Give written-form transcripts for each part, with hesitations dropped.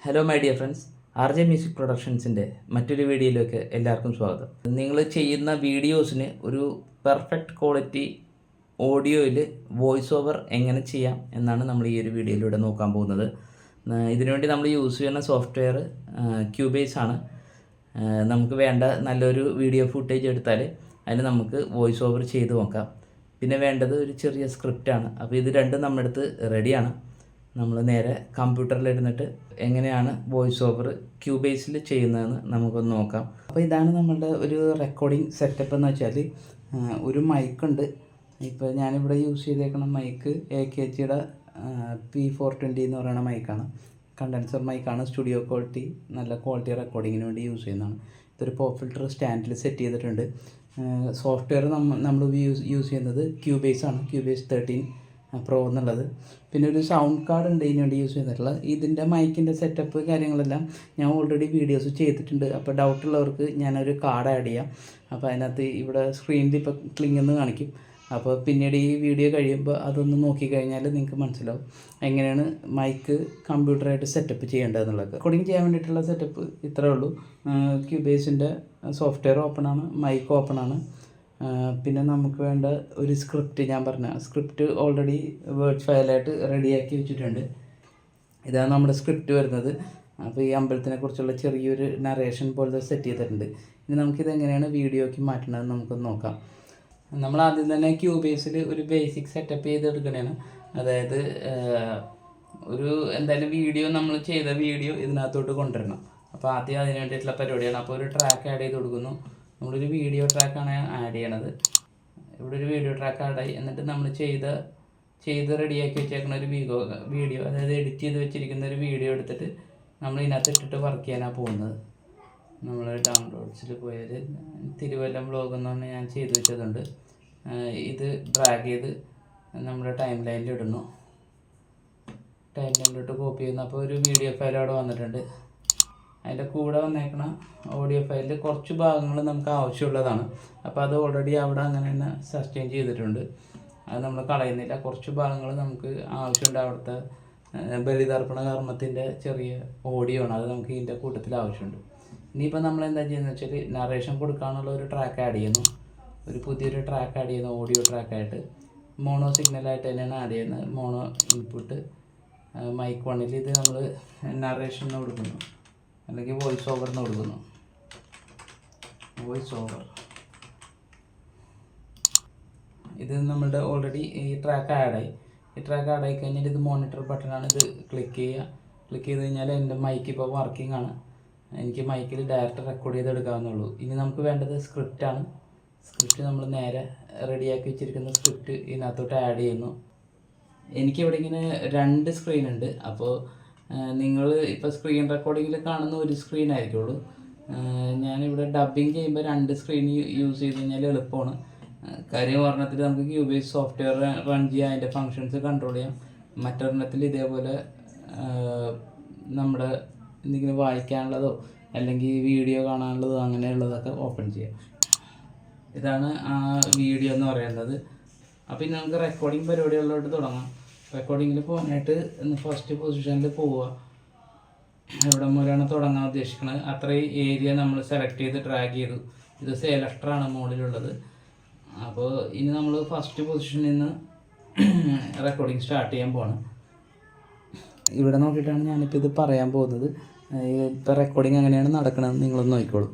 Hello my dear friends, RJ music പ്രൊഡക്ഷൻസിൻ്റെ മറ്റൊരു വീഡിയോയിലേക്ക് എല്ലാവർക്കും സ്വാഗതം. നിങ്ങൾ ചെയ്യുന്ന വീഡിയോസിന് ഒരു പെർഫെക്റ്റ് ക്വാളിറ്റി ഓഡിയോയിൽ വോയിസ് ഓവർ എങ്ങനെ ചെയ്യാം എന്നാണ് നമ്മൾ ഈ ഒരു വീഡിയോയിലൂടെ നോക്കാൻ പോകുന്നത്. ഇതിനുവേണ്ടി നമ്മൾ യൂസ് ചെയ്യുന്ന സോഫ്റ്റ്വെയർ ക്യൂബേസ് ആണ്. നമുക്ക് വേണ്ട നല്ലൊരു വീഡിയോ ഫുട്ടേജ് എടുത്താൽ അതിന് നമുക്ക് വോയിസ് ഓവർ ചെയ്ത് നോക്കാം. പിന്നെ വേണ്ടത് ഒരു ചെറിയ സ്ക്രിപ്റ്റാണ്. അപ്പോൾ ഇത് രണ്ടും നമ്മുടെ അടുത്ത് റെഡിയാണ്. നമ്മൾ നേരെ കമ്പ്യൂട്ടറിലിരുന്നിട്ട് എങ്ങനെയാണ് വോയിസ് ഓവർ ക്യൂബേസിൽ ചെയ്യുന്നതെന്ന് നമുക്കൊന്ന് നോക്കാം. അപ്പോൾ ഇതാണ് നമ്മളുടെ ഒരു റെക്കോർഡിംഗ് സെറ്റപ്പ് എന്ന് വെച്ചാൽ, ഒരു മൈക്കുണ്ട്. ഇപ്പോൾ ഞാനിവിടെ യൂസ് ചെയ്തേക്കുന്ന മൈക്ക് AKGയുടെ P420 എന്ന് പറയുന്ന മൈക്കാണ്. കണ്ടൻസർ മൈക്കാണ്. സ്റ്റുഡിയോ ക്വാളിറ്റി, നല്ല ക്വാളിറ്റി റെക്കോർഡിങ്ങിന് വേണ്ടി യൂസ് ചെയ്യുന്നതാണ്. ഇതൊരു പോപ്പ് ഫിൽറ്റർ സ്റ്റാൻഡിൽ സെറ്റ് ചെയ്തിട്ടുണ്ട്. സോഫ്റ്റ്വെയർ നമ്മൾ യൂസ് ചെയ്യുന്നത് ക്യൂബേസ് ആണ്, ക്യൂബേസ് 13 Pro എന്നുള്ളത്. പിന്നെ ഒരു സൗണ്ട് കാർഡ് ഉണ്ട് ഇതിന് വേണ്ടി യൂസ് ചെയ്തിട്ടുള്ളത്. ഇതിൻ്റെ മൈക്കിൻ്റെ സെറ്റപ്പ് കാര്യങ്ങളെല്ലാം ഞാൻ ഓൾറെഡി വീഡിയോസ് ചെയ്തിട്ടുണ്ട്. അപ്പോൾ ഡൗട്ടുള്ളവർക്ക് ഞാനൊരു കാർഡ് ആഡ് ചെയ്യാം. അപ്പോൾ അതിനകത്ത് ഇവിടെ സ്ക്രീനിൽ ഇപ്പോൾ ക്ലിങ് എന്ന് കാണിക്കും. അപ്പോൾ പിന്നീട് ഈ വീഡിയോ കഴിയുമ്പോൾ അതൊന്ന് നോക്കിക്കഴിഞ്ഞാൽ നിങ്ങൾക്ക് മനസ്സിലാവും എങ്ങനെയാണ് മൈക്ക് കമ്പ്യൂട്ടറായിട്ട് സെറ്റപ്പ് ചെയ്യേണ്ടതെന്നുള്ളത്. റെക്കോർഡിങ് ചെയ്യാൻ വേണ്ടിയിട്ടുള്ള സെറ്റപ്പ് ഇത്രയേ ഉള്ളൂ. ക്യൂബേസിൻ്റെ സോഫ്റ്റ്വെയർ ഓപ്പൺ ആണ്, മൈക്ക് ഓപ്പൺ ആണ്. പിന്നെ നമുക്ക് വേണ്ട ഒരു സ്ക്രിപ്റ്റ്, ഞാൻ പറഞ്ഞ സ്ക്രിപ്റ്റ് ഓൾറെഡി വേർഡ് ഫയലായിട്ട് റെഡിയാക്കി വെച്ചിട്ടുണ്ട്. ഇതാണ് നമ്മുടെ സ്ക്രിപ്റ്റ് വരുന്നത്. അപ്പോൾ ഈ അമ്പലത്തിനെ കുറിച്ചുള്ള ചെറിയൊരു നറേഷൻ പോലത്തെ സെറ്റ് ചെയ്തിട്ടുണ്ട്. ഇനി നമുക്കിത് എങ്ങനെയാണ് വീഡിയോയ്ക്ക് മാറ്റണമെന്ന് നമുക്കൊന്ന് നോക്കാം. നമ്മൾ ആദ്യം തന്നെ ക്യൂബേസിൽ ഒരു ബേസിക് സെറ്റപ്പ് ചെയ്തെടുക്കണേണ്. അതായത് ഒരു എന്തായാലും വീഡിയോ നമ്മൾ ചെയ്ത വീഡിയോ ഇതിനകത്തോട്ട് കൊണ്ടുവരണം. അപ്പോൾ ആദ്യം അതിന് വേണ്ടിയിട്ടുള്ള പരിപാടിയാണ്. അപ്പോൾ ഒരു ട്രാക്ക് ആഡ് ചെയ്ത് കൊടുക്കുന്നു. നമ്മളൊരു വീഡിയോ ട്രാക്കാണ് ആഡ് ചെയ്യണത്. ഇവിടെ ഒരു വീഡിയോ ട്രാക്ക് ആഡായി. എന്നിട്ട് നമ്മൾ ചെയ്ത് റെഡിയാക്കി വെച്ചേക്കുന്ന ഒരു വീഡിയോ, അതായത് എഡിറ്റ് ചെയ്ത് വെച്ചിരിക്കുന്ന ഒരു വീഡിയോ എടുത്തിട്ട് നമ്മൾ ഇതിനകത്ത് ഇട്ടിട്ട് വർക്ക് ചെയ്യാനാണ് പോകുന്നത്. നമ്മൾ ഡൗൺലോഡ്സിൽ പോയാൽ തിരുവല്ലം വ്ളോഗ് എന്ന് പറഞ്ഞാൽ ഞാൻ ചെയ്ത് വെച്ചതുണ്ട്. ഇത് ഡ്രാഗ് ചെയ്ത് നമ്മുടെ ടൈം ലൈനിൽ ഇടുന്നു. ടൈം ലൈനിലോട്ട് കോപ്പി ചെയ്യുന്നു. അപ്പോൾ ഒരു വീഡിയോ ഫയൽ അവിടെ വന്നിട്ടുണ്ട്. അതിൻ്റെ കൂടെ വന്നേക്കണ ഓഡിയോ ഫയലിൽ കുറച്ച് ഭാഗങ്ങൾ നമുക്ക് ആവശ്യമുള്ളതാണ്. അപ്പോൾ അത് ഓൾറെഡി അവിടെ അങ്ങനെ തന്നെ സസ്റ്റെയിൻ ചെയ്തിട്ടുണ്ട്. അത് നമ്മൾ കളയുന്നില്ല. കുറച്ച് ഭാഗങ്ങൾ നമുക്ക് ആവശ്യമുണ്ട്. അവിടുത്തെ ബലിതർപ്പണ കർമ്മത്തിൻ്റെ ചെറിയ ഓഡിയോ ആണ്, അത് നമുക്ക് ഇതിൻ്റെ കൂട്ടത്തിൽ ആവശ്യമുണ്ട്. ഇനിയിപ്പോൾ നമ്മൾ എന്താ ചെയ്യുന്നത് വെച്ചാൽ, നറേഷൻ കൊടുക്കാനുള്ള ഒരു ട്രാക്ക് ആഡ് ചെയ്യുന്നു. ഒരു പുതിയൊരു ട്രാക്ക് ആഡ് ചെയ്യുന്നു, ഓഡിയോ ട്രാക്കായിട്ട്. മോണോ സിഗ്നലായിട്ട് തന്നെയാണ് ആഡ് ചെയ്യുന്നത്. മോണോ ഇൻപുട്ട് മൈക്ക് 1ൽ ഇത് നമ്മൾ നറേഷന് കൊടുക്കുന്നു, അല്ലെങ്കിൽ വോയിസ് ഓവറിന് കൊടുക്കുന്നു. വോയിസ് ഓവർ ഇത് നമ്മളുടെ ഓൾറെഡി ഈ ട്രാക്ക് ആഡായി. ഈ ട്രാക്ക് ആഡായി കഴിഞ്ഞാൽ ഇത് മോണിറ്റർ ബട്ടണാണ്. ഇത് ക്ലിക്ക് ചെയ്ത് കഴിഞ്ഞാൽ എൻ്റെ മൈക്ക് ഇപ്പോൾ വർക്കിംഗ് ആണ്. എനിക്ക് മൈക്കിൽ ഡയറക്റ്റ് റെക്കോർഡ് ചെയ്തെടുക്കാവുന്നുള്ളൂ. ഇനി നമുക്ക് വേണ്ടത് സ്ക്രിപ്റ്റാണ്. സ്ക്രിപ്റ്റ് നമ്മൾ നേരെ റെഡിയാക്കി വെച്ചിരിക്കുന്ന സ്ക്രിപ്റ്റ് ഇതിനകത്തോട്ട് ആഡ് ചെയ്യുന്നു. എനിക്കിവിടെ ഇങ്ങനെ 2 സ്ക്രീൻ ഉണ്ട്. അപ്പോൾ നിങ്ങൾ ഇപ്പോൾ സ്ക്രീൻ റെക്കോർഡിങ്ങിൽ കാണുന്ന ഒരു സ്ക്രീൻ ആയിരിക്കുള്ളൂ. ഞാനിവിടെ ഡബ്ബിങ് ചെയ്യുമ്പോൾ 2 സ്ക്രീൻ യൂസ് ചെയ്ത് കഴിഞ്ഞാൽ എളുപ്പമാണ്. കാര്യം ഒരെണ്ണത്തിൽ നമുക്ക് ക്യൂബേസ് സോഫ്റ്റ്വെയർ റൺ ചെയ്യാം, അതിൻ്റെ ഫങ്ഷൻസ് കൺട്രോൾ ചെയ്യാം. മറ്റൊരെണ്ണത്തിൽ ഇതേപോലെ നമ്മുടെ എന്തെങ്കിലും വായിക്കാനുള്ളതോ അല്ലെങ്കിൽ വീഡിയോ കാണാനുള്ളതോ അങ്ങനെയുള്ളതൊക്കെ ഓപ്പൺ ചെയ്യാം. ഇതാണ് ആ വീഡിയോ എന്ന് പറയുന്നത്. അപ്പോൾ ഇനി നമുക്ക് റെക്കോർഡിങ് പരിപാടികളിലോട്ട് തുടങ്ങാം. റെക്കോർഡിങ്ങിൽ പോകാനായിട്ട് ഫസ്റ്റ് പൊസിഷനിൽ പോവുക. എവിടെ മുതലാണ് തുടങ്ങാൻ ഉദ്ദേശിക്കുന്നത് അത്രയും ഏരിയ നമ്മൾ സെലക്ട് ചെയ്ത് ഡ്രാഗ് ചെയ്തു. ഇത് സെലക്ടറാണ് മുകളിലുള്ളത്. അപ്പോൾ ഇനി നമ്മൾ ഫസ്റ്റ് പൊസിഷനിൽ നിന്ന് റെക്കോർഡിങ് സ്റ്റാർട്ട് ചെയ്യാൻ പോകണം. ഇവിടെ നോക്കിയിട്ടാണ് ഞാനിപ്പോൾ ഇത് പറയാൻ പോകുന്നത്. ഇപ്പോൾ റെക്കോർഡിങ് എങ്ങനെയാണ് നടക്കണമെന്ന് നിങ്ങളൊന്ന് നോക്കിക്കോളൂ.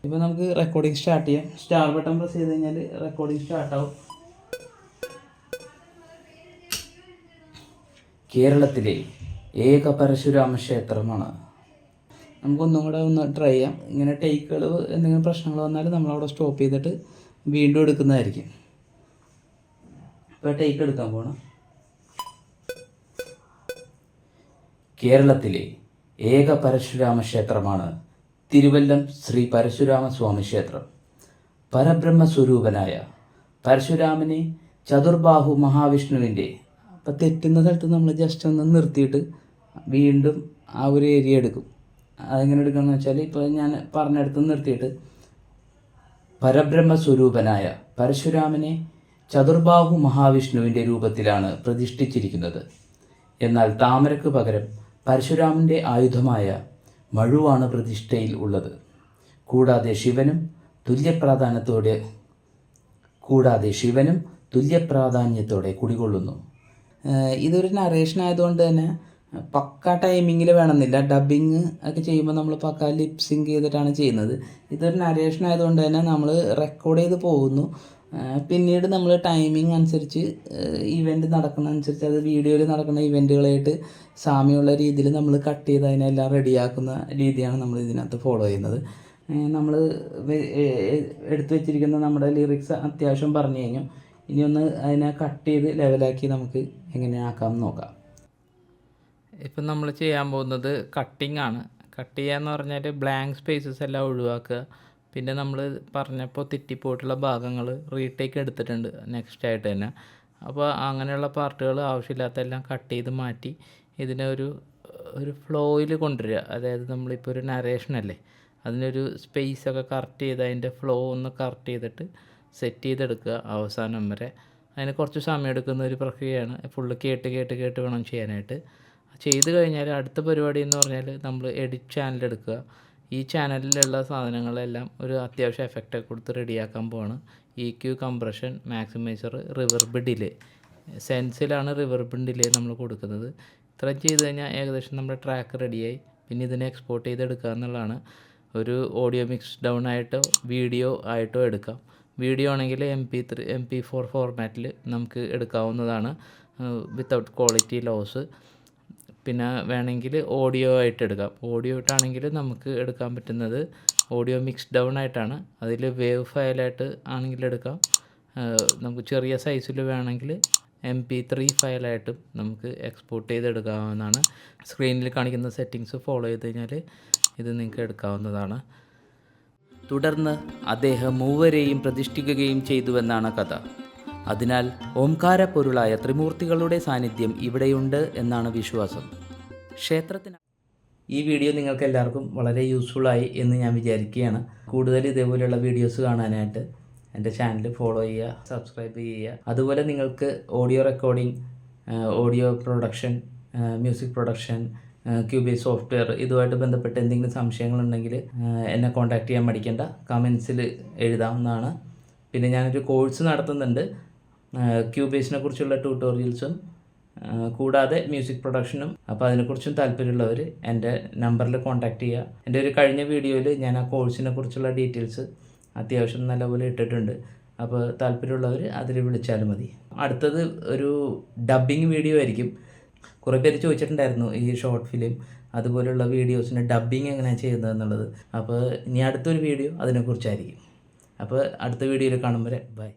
ഇപ്പോൾ നമുക്ക് റെക്കോർഡിങ് സ്റ്റാർട്ട് ചെയ്യാം. സ്റ്റാർ ബട്ടൺ പ്രസ് ചെയ്ത് കഴിഞ്ഞാൽ റെക്കോർഡിങ് സ്റ്റാർട്ടാവും. കേരളത്തിലെ ഏക പരശുരാമ ക്ഷേത്രമാണ്. നമുക്കൊന്നും കൂടെ ഒന്ന് ട്രൈ ചെയ്യാം. ഇങ്ങനെ ടേക്കുകൾ എന്തെങ്കിലും പ്രശ്നങ്ങൾ വന്നാൽ നമ്മളവിടെ സ്റ്റോപ്പ് ചെയ്തിട്ട് വീണ്ടും എടുക്കുന്നതായിരിക്കും. ഇപ്പോൾ ടേക്ക് എടുക്കാൻ പോകണം. കേരളത്തിലെ ഏക പരശുരാമ ക്ഷേത്രമാണ് തിരുവല്ലം ശ്രീ പരശുരാമ സ്വാമി ക്ഷേത്രം. പരബ്രഹ്മസ്വരൂപനായ പരശുരാമനെ ചതുർബാഹു മഹാവിഷ്ണുവിൻ്റെ, അപ്പോൾ തെറ്റുന്ന സ്ഥലത്ത് നമ്മൾ ജസ്റ്റ് ഒന്ന് നിർത്തിയിട്ട് വീണ്ടും ആ ഒരു ഏരിയ എടുക്കും. അതെങ്ങനെ എടുക്കുകയെന്ന് വെച്ചാൽ, ഇപ്പോൾ ഞാൻ പറഞ്ഞിടത്ത് നിർത്തിയിട്ട് പരബ്രഹ്മസ്വരൂപനായ പരശുരാമനെ ചതുർബാഹു മഹാവിഷ്ണുവിൻ്റെ രൂപത്തിലാണ് പ്രതിഷ്ഠിച്ചിരിക്കുന്നത്. എന്നാൽ താമരക്ക് പകരം പരശുരാമൻ്റെ ആയുധമായ മഴുവാണ് പ്രതിഷ്ഠയിൽ ഉള്ളത്. കൂടാതെ ശിവനും തുല്യപ്രാധാന്യത്തോടെ കുടികൊള്ളുന്നു. ഇതൊരു നറേഷൻ ആയതുകൊണ്ട് തന്നെ പക്ക ടൈമിങ്ങിൽ വേണമെന്നില്ല. ഡബ്ബിങ് ഒക്കെ ചെയ്യുമ്പോൾ നമ്മൾ പക്ക ലിപ്സിങ്ക് ചെയ്തിട്ടാണ് ചെയ്യുന്നത്. ഇതൊരു നറേഷൻ ആയതുകൊണ്ട് തന്നെ നമ്മൾ റെക്കോർഡ് ചെയ്ത് പോകുന്നു. പിന്നീട് നമ്മൾ ടൈമിംഗ് അനുസരിച്ച് ഇവൻ്റ് നടക്കുന്ന അനുസരിച്ച് അത് വീഡിയോയിൽ നടക്കുന്ന ഇവൻറ്റുകളായിട്ട് സാമ്യമുള്ള രീതിയിൽ നമ്മൾ കട്ട് ചെയ്ത് അതിനെല്ലാം റെഡിയാക്കുന്ന രീതിയാണ് നമ്മൾ ഇതിനകത്ത് ഫോളോ ചെയ്യുന്നത്. നമ്മൾ എടുത്തു വെച്ചിരിക്കുന്ന നമ്മുടെ ലിറിക്സ് അത്യാവശ്യം പറഞ്ഞു കഴിഞ്ഞു. ഇനി ഒന്ന് അതിനെ കട്ട് ചെയ്ത് ലെവലാക്കി നമുക്ക് എങ്ങനെ ആക്കാമെന്ന് നോക്കാം. ഇപ്പം നമ്മൾ ചെയ്യാൻ പോകുന്നത് കട്ടിംഗ് ആണ്. കട്ട് ചെയ്യാന്ന് പറഞ്ഞാൽ ബ്ലാങ്ക് സ്പേസസ് എല്ലാം ഒഴിവാക്കുക. പിന്നെ നമ്മൾ പറഞ്ഞപ്പോൾ തെറ്റിപ്പോയിട്ടുള്ള ഭാഗങ്ങൾ റീടേക്ക് എടുത്തിട്ടുണ്ട് നെക്സ്റ്റ് ആയിട്ട് തന്നെ. അപ്പോൾ അങ്ങനെയുള്ള പാർട്ടുകൾ ആവശ്യമില്ലാത്തെല്ലാം കട്ട് ചെയ്ത് മാറ്റി ഇതിനെ ഒരു ഫ്ലോയിൽ കൊണ്ടുവരിക. അതായത് നമ്മളിപ്പോൾ ഒരു നരേഷനല്ലേ, അതിനൊരു സ്പേസൊക്കെ കറക്റ്റ് ചെയ്ത് അതിൻ്റെ ഫ്ലോ ഒന്ന് കറക്റ്റ് ചെയ്തിട്ട് സെറ്റ് ചെയ്തെടുക്കുക അവസാനം വരെ. അതിന് കുറച്ച് സമയം എടുക്കുന്ന ഒരു പ്രക്രിയയാണ്. ഫുള്ള് കേട്ട് വേണം ചെയ്യാനായിട്ട്. ചെയ്ത് കഴിഞ്ഞാൽ അടുത്ത പരിപാടി എന്ന് പറഞ്ഞാൽ നമ്മൾ എഡിറ്റ് ചാനൽ എടുക്കുക. ഈ ചാനലിലുള്ള സാധനങ്ങളെല്ലാം ഒരു അത്യാവശ്യം എഫക്റ്റൊക്കെ കൊടുത്ത് റെഡിയാക്കാൻ പോവാണ്. EQ, compression, maximiser, reverb, delay. സെൻസിലാണ് റിവർബും ഡിലേ നമ്മൾ കൊടുക്കുന്നത്. ഇത്രയും ചെയ്ത് കഴിഞ്ഞാൽ ഏകദേശം നമ്മുടെ ട്രാക്ക് റെഡിയായി. പിന്നെ ഇതിനെ എക്സ്പോർട്ട് ചെയ്തെടുക്കുക എന്നുള്ളതാണ്. ഒരു ഓഡിയോ മിക്സ് ഡൗൺ ആയിട്ടോ വീഡിയോ ആയിട്ടോ എടുക്കാം. വീഡിയോ ആണെങ്കിൽ MP4 ഫോർമാറ്റിൽ നമുക്ക് എടുക്കാവുന്നതാണ് വിത്തൗട്ട് ക്വാളിറ്റി ലോസ്. പിന്നെ വേണമെങ്കിൽ ഓഡിയോ ആയിട്ട് എടുക്കാം. ഓഡിയോ ആയിട്ടാണെങ്കിൽ നമുക്ക് എടുക്കാൻ പറ്റുന്നത് ഓഡിയോ മിക്സ് ഡൗൺ ആയിട്ടാണ്. അതിൽ വേവ് ഫയലായിട്ട് ആണെങ്കിൽ എടുക്കാം. നമുക്ക് ചെറിയ സൈസിൽ വേണമെങ്കിൽ MP3 ഫയലായിട്ടും നമുക്ക് എക്സ്പോർട്ട് ചെയ്തെടുക്കാവുന്നതാണ്. സ്ക്രീനിൽ കാണിക്കുന്ന സെറ്റിങ്സ് ഫോളോ ചെയ്ത് കഴിഞ്ഞാൽ ഇത് നിങ്ങൾക്ക് എടുക്കാവുന്നതാണ്. തുടർന്ന് അദ്ദേഹം മൂവരെയും പ്രതിഷ്ഠിക്കുകയും ചെയ്തുവെന്നാണ് കഥ. അതിനാൽ ഓംകാര പൊരുളായ ത്രിമൂർത്തികളുടെ സാന്നിധ്യം ഇവിടെയുണ്ട് എന്നാണ് വിശ്വാസം. ഈ വീഡിയോ നിങ്ങൾക്ക് എല്ലാവർക്കും വളരെ യൂസ്ഫുള്ളായി എന്ന് ഞാൻ വിചാരിക്കുകയാണ്. കൂടുതൽ ഇതേപോലെയുള്ള വീഡിയോസ് കാണാനായിട്ട് എൻ്റെ ചാനൽ ഫോളോ ചെയ്യുക, സബ്സ്ക്രൈബ് ചെയ്യുക. അതുപോലെ നിങ്ങൾക്ക് audio recording, audio production, music production, Cubase software ഇതുമായിട്ട് ബന്ധപ്പെട്ട് എന്തെങ്കിലും സംശയങ്ങളുണ്ടെങ്കിൽ എന്നെ കോൺടാക്റ്റ് ചെയ്യാൻ മടിക്കേണ്ട. കമൻസിൽ എഴുതാവുന്നതാണ്. പിന്നെ ഞാനൊരു കോഴ്സ് നടത്തുന്നുണ്ട്. ക്യൂബേസിനെ കുറിച്ചുള്ള ട്യൂട്ടോറിയൽസും കൂടാതെ മ്യൂസിക് പ്രൊഡക്ഷനും. അപ്പോൾ അതിനെക്കുറിച്ചും താല്പര്യമുള്ളവർ എൻ്റെ നമ്പറിൽ കോൺടാക്റ്റ് ചെയ്യുക. എൻ്റെ ഒരു കഴിഞ്ഞ വീഡിയോയിൽ ഞാൻ ആ കോഴ്സിനെ കുറിച്ചുള്ള ഡീറ്റെയിൽസ് അത്യാവശ്യം നല്ലപോലെ ഇട്ടിട്ടുണ്ട്. അപ്പോൾ താല്പര്യമുള്ളവർ അതിൽ വിളിച്ചാലും മതി. അടുത്തത് ഒരു ഡബ്ബിങ് വീഡിയോ ആയിരിക്കും. കുറേ പേര് ചോദിച്ചിട്ടുണ്ടായിരുന്നു ഈ ഷോർട്ട് ഫിലിം അതുപോലെയുള്ള വീഡിയോസിന് ഡബ്ബിങ് എങ്ങനെയാണ് ചെയ്യുന്നത് എന്നുള്ളത്. അപ്പോൾ ഇനി അടുത്തൊരു വീഡിയോ അതിനെക്കുറിച്ചായിരിക്കും. അപ്പോൾ അടുത്ത വീഡിയോയിൽ കാണും വരെ ബൈ.